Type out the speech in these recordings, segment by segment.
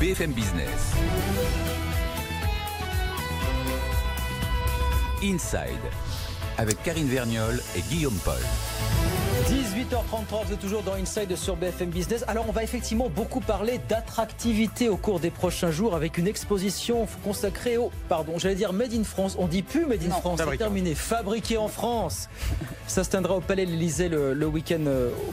BFM Business. Inside, avec Karine Vergnol et Guillaume Paul. 18h33, vous êtes toujours dans Inside sur BFM Business. Alors on va effectivement beaucoup parler d'attractivité au cours des prochains jours avec une exposition consacrée au, Made in France. On dit plus Made in France, c'est terminé. Fabriqué en France. Ça se tiendra au Palais de l'Élysée le week-end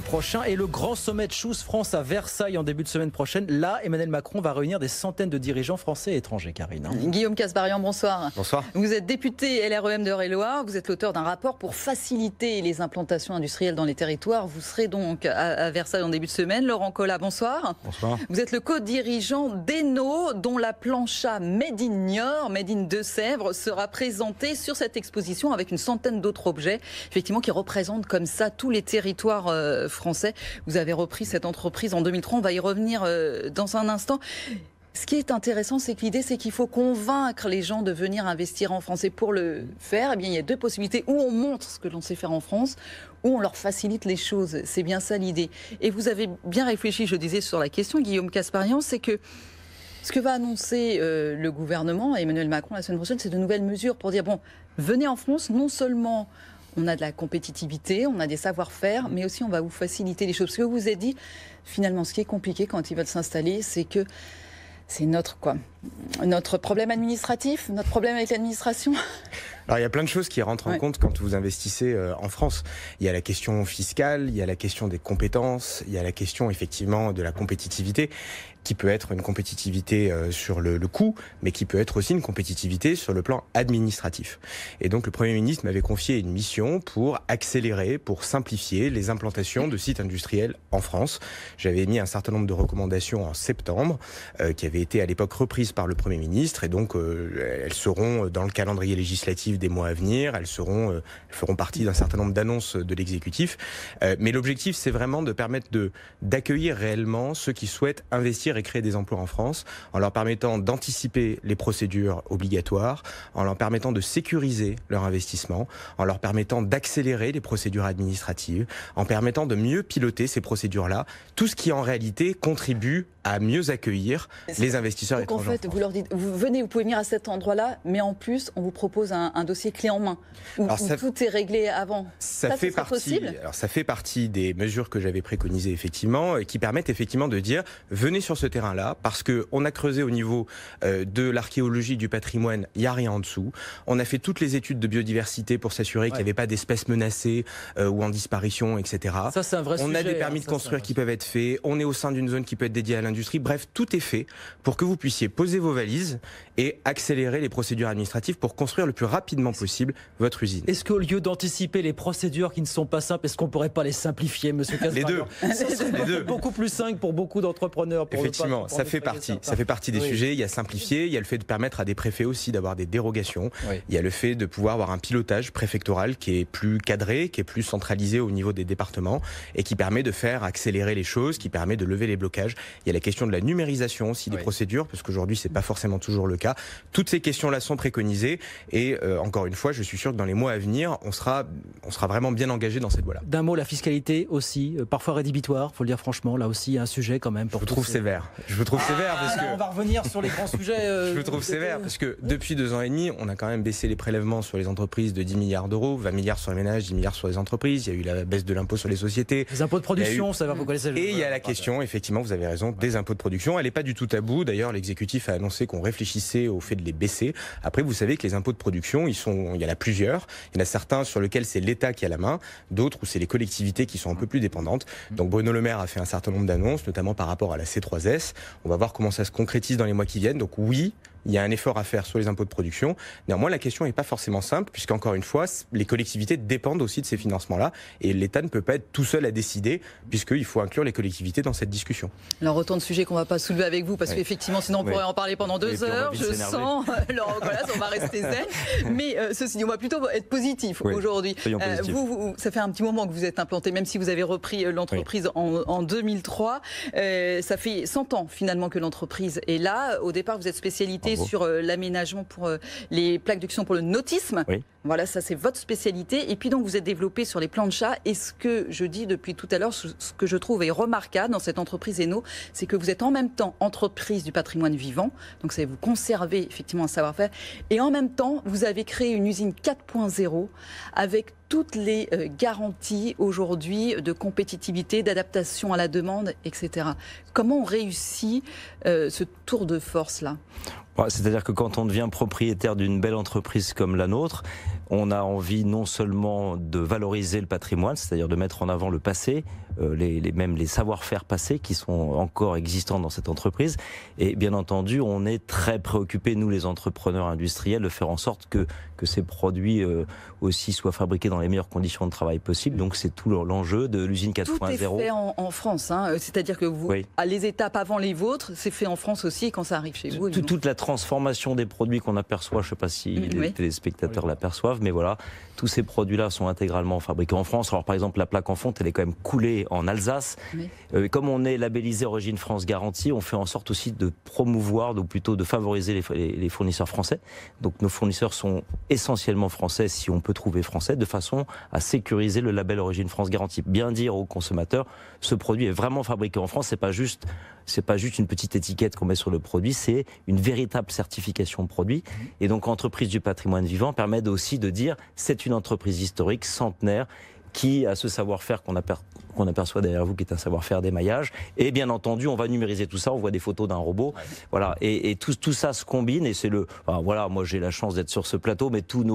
prochain. Et le grand sommet de Choose France à Versailles en début de semaine prochaine. Là, Emmanuel Macron va réunir des centaines de dirigeants français et étrangers, Karine. Guillaume Casbarian, bonsoir. Bonsoir. Vous êtes député LREM d'Eure-et-Loir. Vous êtes l'auteur d'un rapport pour faciliter les implantations industrielles dans les territoires. Vous serez donc à Versailles en début de semaine. Laurent Collat, bonsoir. Bonsoir. Vous êtes le co-dirigeant d'Eno, dont la plancha Made in Niort, Made in Deux-Sèvres, sera présentée sur cette exposition avec une centaine d'autres objets, effectivement, qui représentent comme ça tous les territoires français. Vous avez repris cette entreprise en 2003. On va y revenir dans un instant. Ce qui est intéressant, c'est que l'idée, c'est qu'il faut convaincre les gens de venir investir en France. Et pour le faire, eh bien, il y a deux possibilités. Ou on montre ce que l'on sait faire en France, ou on leur facilite les choses. C'est bien ça l'idée. Et vous avez bien réfléchi, je disais, sur la question, Guillaume Casbarian, c'est que ce que va annoncer le gouvernement, Emmanuel Macron, la semaine prochaine, c'est de nouvelles mesures pour dire, bon, venez en France, non seulement on a de la compétitivité, on a des savoir-faire, mais aussi on va vous faciliter les choses. Parce que vous avez dit, finalement, ce qui est compliqué quand ils veulent s'installer, c'est que c'est notre problème administratif, notre problème avec l'administration. Alors il y a plein de choses qui rentrent en compte quand vous investissez en France. Il y a la question fiscale, il y a la question des compétences, il y a la question effectivement de la compétitivité, qui peut être une compétitivité sur le coût, mais qui peut être aussi une compétitivité sur le plan administratif. Et donc le Premier ministre m'avait confié une mission pour accélérer, pour simplifier les implantations de sites industriels en France. J'avais mis un certain nombre de recommandations en septembre, qui avaient été à l'époque reprises par le Premier ministre, et donc elles seront dans le calendrier législatif des mois à venir, elles feront partie d'un certain nombre d'annonces de l'exécutif. Mais l'objectif, c'est vraiment de permettre d'accueillir réellement ceux qui souhaitent investir et créer des emplois en France, en leur permettant d'anticiper les procédures obligatoires, en leur permettant de sécuriser leur investissement, en leur permettant d'accélérer les procédures administratives, en permettant de mieux piloter ces procédures-là, tout ce qui en réalité contribue à mieux accueillir les investisseurs étrangers. Donc en fait, vous leur dites, vous venez, vous pouvez venir à cet endroit-là, mais en plus, on vous propose un dossier clé en main, où tout est réglé avant. Ça fait partie des mesures que j'avais préconisées, effectivement, et qui permettent effectivement de dire, venez sur ce terrain-là, parce qu'on a creusé au niveau de l'archéologie, du patrimoine, il n'y a rien en dessous. On a fait toutes les études de biodiversité pour s'assurer qu'il n'y avait pas d'espèces menacées ou en disparition, etc. Ça, c'est un vrai sujet. On a des permis de construire qui peuvent être faits, on est au sein d'une zone qui peut être dédiée à l'industrie. Bref, tout est fait pour que vous puissiez poser vos valises et accélérer les procédures administratives pour construire le plus rapidement possible votre usine. Est-ce qu'au lieu d'anticiper les procédures qui ne sont pas simples, est-ce qu'on ne pourrait pas les simplifier, monsieur Casbarian? Les deux. Beaucoup plus simple pour beaucoup d'entrepreneurs. Effectivement, ça fait partie des sujets. Il y a simplifier, il y a le fait de permettre à des préfets aussi d'avoir des dérogations. Oui. Il y a le fait de pouvoir avoir un pilotage préfectoral qui est plus cadré, qui est plus centralisé au niveau des départements et qui permet de faire accélérer les choses, qui permet de lever les blocages. Il y a la question de la numérisation aussi des procédures, parce qu'aujourd'hui c'est pas forcément toujours le cas. Toutes ces questions-là sont préconisées et encore une fois, je suis sûr que dans les mois à venir, on sera vraiment bien engagé dans cette voie-là. D'un mot, la fiscalité aussi, parfois rédhibitoire, faut le dire franchement, là aussi un sujet quand même. Je vous trouve sévère. Je vous trouve sévère parce que on va revenir sur les grands sujets. Je vous trouve sévère parce que depuis 2 ans et demi, on a quand même baissé les prélèvements sur les entreprises de 10 milliards d'euros, 20 milliards sur les ménages, 10 milliards sur les entreprises. Il y a eu la baisse de l'impôt sur les sociétés. Les impôts de production, ça va, vous connaissez. Et il y a la question, effectivement, vous avez raison, des impôts de production. Elle n'est pas du tout tabou. D'ailleurs, l'exécutif a annoncé qu'on réfléchissait au fait de les baisser. Après, vous savez que les impôts de production, il y en a plusieurs. Il y en a certains sur lesquels c'est l'État qui a la main, d'autres où c'est les collectivités qui sont un peu plus dépendantes. Donc Bruno Le Maire a fait un certain nombre d'annonces, notamment par rapport à la C3S. On va voir comment ça se concrétise dans les mois qui viennent. Donc oui, il y a un effort à faire sur les impôts de production. Néanmoins, la question n'est pas forcément simple, puisqu'encore une fois, les collectivités dépendent aussi de ces financements-là, et l'État ne peut pas être tout seul à décider, puisqu'il faut inclure les collectivités dans cette discussion. Alors, autant de sujets qu'on ne va pas soulever avec vous, parce qu'effectivement, sinon on pourrait en parler pendant 2 heures. Je sens, Laurent Collat, on va rester zen. Mais ceci dit, on va plutôt être positif aujourd'hui. Vous, ça fait un petit moment que vous êtes implanté, même si vous avez repris l'entreprise en 2003. Ça fait 100 ans finalement que l'entreprise est là. Au départ, vous êtes spécialité spécialisé sur l'aménagement pour les plaques de cuisson pour le nautisme. Oui. Voilà, ça c'est votre spécialité. Et puis donc vous êtes développé sur les planchas. Et ce que je dis depuis tout à l'heure, ce que je trouve est remarquable dans cette entreprise Eno, c'est que vous êtes en même temps entreprise du patrimoine vivant. Donc c'est vous conservez effectivement un savoir-faire. Et en même temps, vous avez créé une usine 4.0 avec toutes les garanties aujourd'hui de compétitivité, d'adaptation à la demande, etc. Comment on réussit ce tour de force-là ? C'est-à-dire que quand on devient propriétaire d'une belle entreprise comme la nôtre, on a envie non seulement de valoriser le patrimoine, c'est-à-dire de mettre en avant le passé, même les savoir-faire passés qui sont encore existants dans cette entreprise. Et bien entendu, on est très préoccupés, nous les entrepreneurs industriels, de faire en sorte que ces produits aussi soient fabriqués dans les meilleures conditions de travail possibles. Donc c'est tout l'enjeu de l'usine 4.0. Tout est fait en France, hein. C'est-à-dire que vous, oui. Les étapes avant les vôtres, c'est fait en France aussi quand ça arrive chez vous. Toute la transformation des produits qu'on aperçoit, je ne sais pas si les téléspectateurs l'aperçoivent, mais voilà, tous ces produits-là sont intégralement fabriqués en France. Alors par exemple, la plaque en fonte, elle est quand même coulée en Alsace. Oui. Comme on est labellisé Origine France Garantie, on fait en sorte aussi de promouvoir, ou plutôt de favoriser les fournisseurs français. Donc nos fournisseurs sont essentiellement français, si on peut trouver français, de façon à sécuriser le label Origine France Garantie. Bien dire aux consommateurs, ce produit est vraiment fabriqué en France, c'est pas juste une petite étiquette qu'on met sur le produit, c'est une véritable certification de produit. Et donc, entreprise du patrimoine vivant permet aussi de dire, c'est une entreprise historique, centenaire, qui a ce savoir-faire qu'on aperçoit derrière vous, qui est un savoir-faire d'émaillage. Et bien entendu, on va numériser tout ça, on voit des photos d'un robot. Voilà. Et tout ça se combine, et c'est voilà, moi j'ai la chance d'être sur ce plateau, mais tous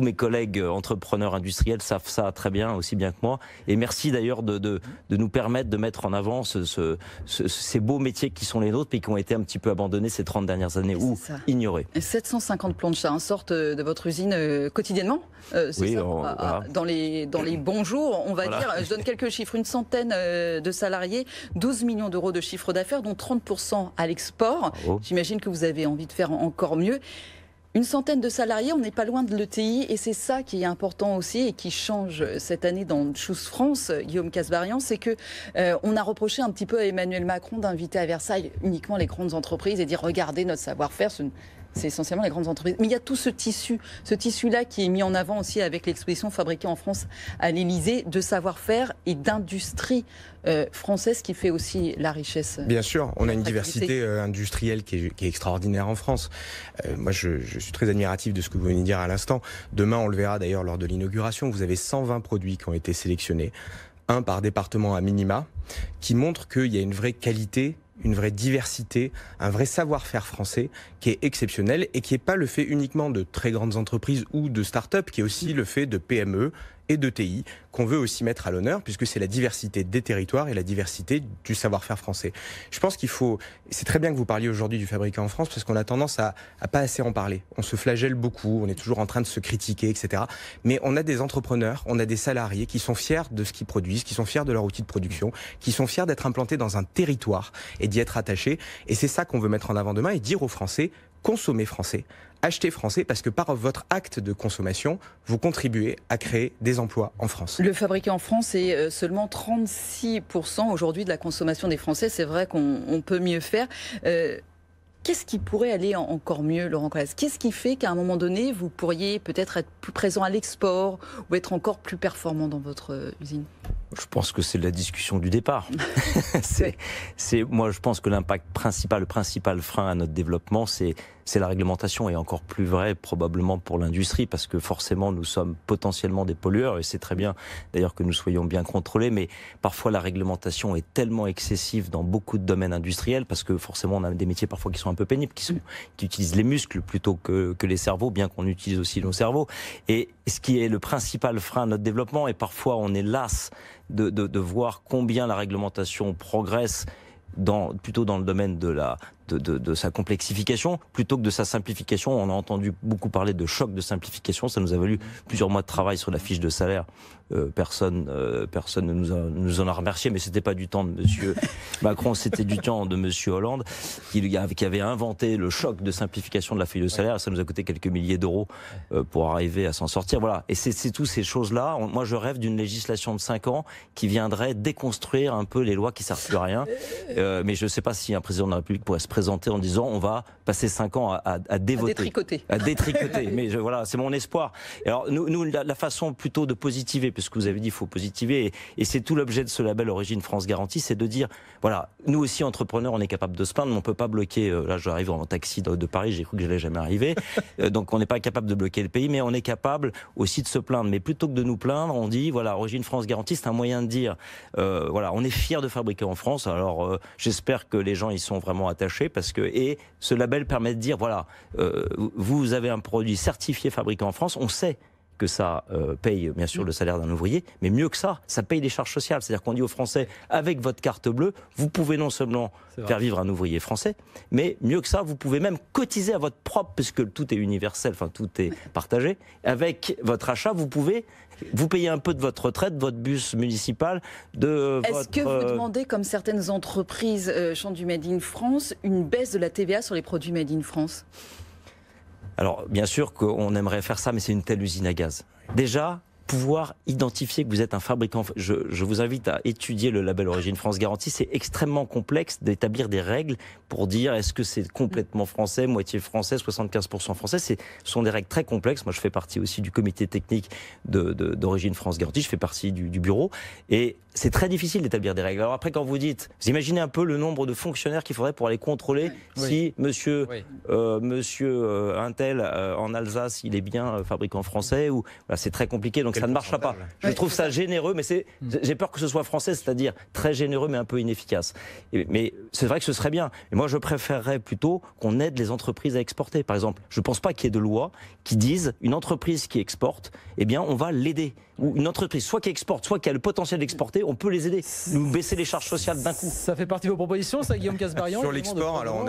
mes collègues entrepreneurs industriels savent ça très bien, aussi bien que moi. Et merci d'ailleurs de nous permettre de mettre en avant ces beaux métiers qui sont les nôtres, mais qui ont été un petit peu abandonnés ces 30 dernières années, ou ignorés. 750 planchas sortent de votre usine quotidiennement, oui, ça, voilà. dans les bons jours, on va dire. Je donne quelques chiffres. Une centaine de salariés, 12 millions d'euros de chiffre d'affaires, dont 30% à l'export. Bravo. J'imagine que vous avez envie de faire encore mieux. Une centaine de salariés, on n'est pas loin de l'ETI, et c'est ça qui est important aussi et qui change cette année dans Choose France, Guillaume Kasbarian, c'est que on a reproché un petit peu à Emmanuel Macron d'inviter à Versailles uniquement les grandes entreprises et dire regardez notre savoir-faire. C'est essentiellement les grandes entreprises. Mais il y a tout ce tissu-là qui est mis en avant aussi avec l'exposition Fabriquée en France à l'Élysée, de savoir-faire et d'industrie française qui fait aussi la richesse. Bien sûr, on a une diversité industrielle qui est extraordinaire en France. Moi, je suis très admiratif de ce que vous venez de dire à l'instant. Demain, on le verra d'ailleurs lors de l'inauguration, vous avez 120 produits qui ont été sélectionnés, un par département à minima, qui montre qu'il y a une vraie qualité, une vraie diversité, un vrai savoir-faire français qui est exceptionnel et qui n'est pas le fait uniquement de très grandes entreprises ou de start-up, qui est aussi le fait de PME et de TI qu'on veut aussi mettre à l'honneur, puisque c'est la diversité des territoires et la diversité du savoir-faire français. Je pense c'est très bien que vous parliez aujourd'hui du fabriqué en France, parce qu'on a tendance à pas assez en parler. On se flagelle beaucoup, on est toujours en train de se critiquer, etc. Mais on a des entrepreneurs, on a des salariés qui sont fiers de ce qu'ils produisent, qui sont fiers de leur outil de production, qui sont fiers d'être implantés dans un territoire et d'y être attachés. Et c'est ça qu'on veut mettre en avant demain et dire aux Français, consommez français, achetez français, parce que par votre acte de consommation, vous contribuez à créer des emplois en France. Le fabriqué en France, c'est seulement 36% aujourd'hui de la consommation des Français. C'est vrai qu'on peut mieux faire. Qu'est-ce qui pourrait aller encore mieux, Laurent Collas ? Qu'est-ce qui fait qu'à un moment donné, vous pourriez peut-être être plus présent à l'export ou être encore plus performant dans votre usine ? Je pense que c'est la discussion du départ. Moi, je pense que le principal frein à notre développement, c'est la réglementation, et encore plus vrai probablement pour l'industrie, parce que forcément nous sommes potentiellement des pollueurs, et c'est très bien d'ailleurs que nous soyons bien contrôlés, mais parfois la réglementation est tellement excessive dans beaucoup de domaines industriels, parce que forcément on a des métiers parfois qui sont un peu pénibles, qui utilisent les muscles plutôt que les cerveaux, bien qu'on utilise aussi nos cerveaux. Et ce qui est le principal frein à notre développement, et parfois on est las de voir combien la réglementation progresse plutôt dans le domaine de sa complexification plutôt que de sa simplification. On a entendu beaucoup parler de choc de simplification, ça nous a valu plusieurs mois de travail sur la fiche de salaire. Personne ne nous en a remercié, mais c'était pas du temps de monsieur Macron, c'était du temps de monsieur Hollande qui avait inventé le choc de simplification de la fiche de salaire. Ça nous a coûté quelques milliers d'euros pour arriver à s'en sortir. Voilà. Et c'est toutes ces choses-là. Moi, je rêve d'une législation de 5 ans qui viendrait déconstruire un peu les lois qui servent plus à rien. Mais je ne sais pas si un président de la République pourrait se présenter présenté en disant on va passer 5 ans à dévoter. À détricoter. Mais voilà, c'est mon espoir. Alors nous la façon plutôt de positiver, puisque vous avez dit il faut positiver, et c'est tout l'objet de ce label Origine France Garantie, c'est de dire, voilà, nous aussi entrepreneurs, on est capable de se plaindre, mais on peut pas bloquer, là j'arrive en taxi de Paris, j'ai cru que j'allais jamais arriver, donc on n'est pas capable de bloquer le pays, mais on est capable aussi de se plaindre. Mais plutôt que de nous plaindre, on dit, voilà, Origine France Garantie, c'est un moyen de dire, voilà, on est fiers de fabriquer en France, alors j'espère que les gens y sont vraiment attachés, parce que, et ce label permet de dire, voilà, vous avez un produit certifié fabriqué en France, on sait que ça paye bien sûr le salaire d'un ouvrier, mais mieux que ça paye des charges sociales. C'est-à-dire qu'on dit aux Français, avec votre carte bleue, vous pouvez non seulement faire vivre un ouvrier français, mais mieux que ça, vous pouvez même cotiser à votre propre, puisque tout est universel, enfin tout est partagé. Avec votre achat, vous pouvez vous payer un peu de votre retraite, votre bus municipal, de votre... Est-ce que vous demandez, comme certaines entreprises chantent du Made in France, une baisse de la TVA sur les produits Made in France ? Alors, bien sûr qu'on aimerait faire ça, mais c'est une telle usine à gaz. Déjà, pouvoir identifier que vous êtes un fabricant. Je vous invite à étudier le label Origine France Garantie. C'est extrêmement complexe d'établir des règles pour dire est-ce que c'est complètement français, moitié français, 75% français. Ce sont des règles très complexes. Moi, je fais partie aussi du comité technique d'Origine France Garantie. Je fais partie du bureau. Et c'est très difficile d'établir des règles. Alors après, quand vous dites, vous imaginez un peu le nombre de fonctionnaires qu'il faudrait pour aller contrôler si monsieur Untel en Alsace, il est bien fabricant français ou voilà, c'est très compliqué. Donc ça ne marchera pas. Je trouve ça généreux, mais j'ai peur que ce soit français, c'est-à-dire très généreux mais un peu inefficace. Mais c'est vrai que ce serait bien. Mais moi, je préférerais plutôt qu'on aide les entreprises à exporter. Par exemple, je ne pense pas qu'il y ait de loi qui dise une entreprise qui exporte, eh bien, on va l'aider. Ou une entreprise, soit qui exporte, soit qui a le potentiel d'exporter, on peut les aider. Nous baisser les charges sociales d'un coup. Ça fait partie de vos propositions, ça, Guillaume Casbarian? Sur l'export, alors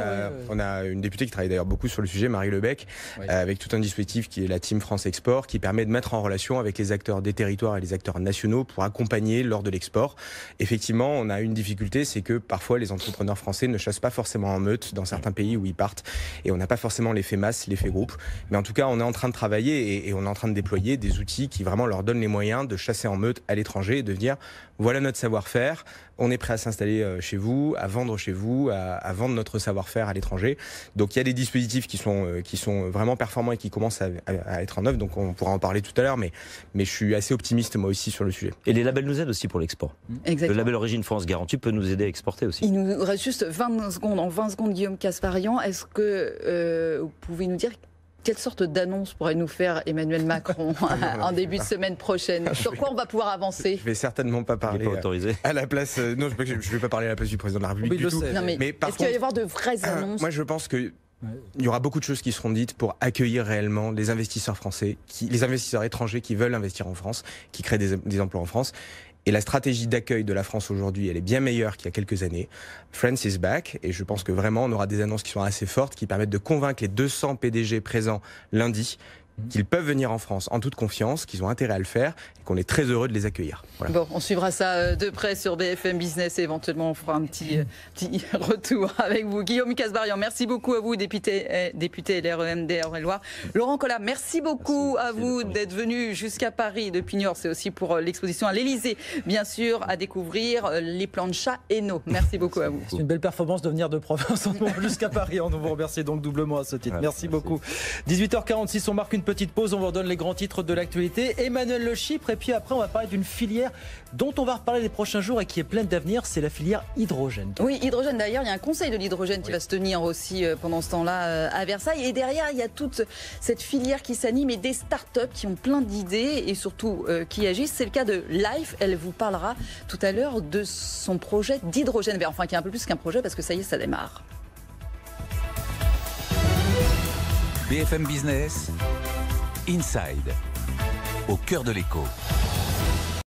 on a une députée qui travaille d'ailleurs beaucoup sur le sujet, Marie Lebec, avec tout un dispositif qui est la Team France Export, qui permet de mettre en relation avec les acteurs des territoires et les acteurs nationaux pour accompagner lors de l'export. Effectivement, on a une difficulté, c'est que parfois les entrepreneurs français ne chassent pas forcément en meute dans certains pays où ils partent, et on n'a pas forcément l'effet masse, l'effet groupe. Mais en tout cas, on est en train de travailler et on est en train de déployer des outils qui vraiment leur donnent les moyens de chasser en meute à l'étranger et de dire voilà notre savoir-faire, on est prêt à s'installer chez vous, à vendre chez vous, à vendre notre savoir-faire à l'étranger. Donc il y a des dispositifs qui sont vraiment performants et qui commencent à être en œuvre, donc on pourra en parler tout à l'heure, mais je suis assez optimiste moi aussi sur le sujet. Et les labels nous aident aussi pour l'export. Exactement. Le label Origine France Garantie peut nous aider à exporter aussi. Il nous reste juste 20 secondes. En 20 secondes, Guillaume Casbarian, est-ce que vous pouvez nous dire quelle sorte d'annonce pourrait nous faire Emmanuel Macron en début de semaine prochaine? Sur quoi on va pouvoir avancer? Je vais certainement pas parler à la place. Non, je vais pas parler à la place du président de la République du tout. Non, mais est-ce qu'il va y avoir de vraies annonces? Moi, je pense que il y aura beaucoup de choses qui seront dites pour accueillir réellement les investisseurs français, les investisseurs étrangers qui veulent investir en France, qui créent des emplois en France. Et la stratégie d'accueil de la France aujourd'hui, elle est bien meilleure qu'il y a quelques années. France is back. Et je pense que vraiment, on aura des annonces qui sont assez fortes, qui permettent de convaincre les 200 PDG présents lundi qu'ils peuvent venir en France en toute confiance, qu'ils ont intérêt à le faire et qu'on est très heureux de les accueillir. Voilà. Bon, on suivra ça de près sur BFM Business et éventuellement on fera un petit retour avec vous. Guillaume Casbarian, merci beaucoup à vous, député LREMD Eure-et-Loir. Laurent Collat, merci beaucoup à vous d'être venu jusqu'à Paris depuis Niort. C'est aussi pour l'exposition à l'Elysée, bien sûr, à découvrir les plans de chat Hainaut. Merci beaucoup à vous. C'est une belle performance de venir de province jusqu'à Paris. On vous remercie donc doublement à ce titre. Merci beaucoup. 18h46, on marque une petite pause, on vous redonne les grands titres de l'actualité. Emmanuel Le Chypre, et puis après on va parler d'une filière dont on va reparler les prochains jours et qui est pleine d'avenir, c'est la filière hydrogène. Oui, hydrogène d'ailleurs, il y a un conseil de l'hydrogène qui va se tenir aussi pendant ce temps-là à Versailles. Et derrière, il y a toute cette filière qui s'anime et des startups qui ont plein d'idées et surtout qui agissent. C'est le cas de Life, elle vous parlera tout à l'heure de son projet d'hydrogène vert. Enfin, qui est un peu plus qu'un projet parce que ça y est, ça démarre. BFM Business, Inside, au cœur de l'écho.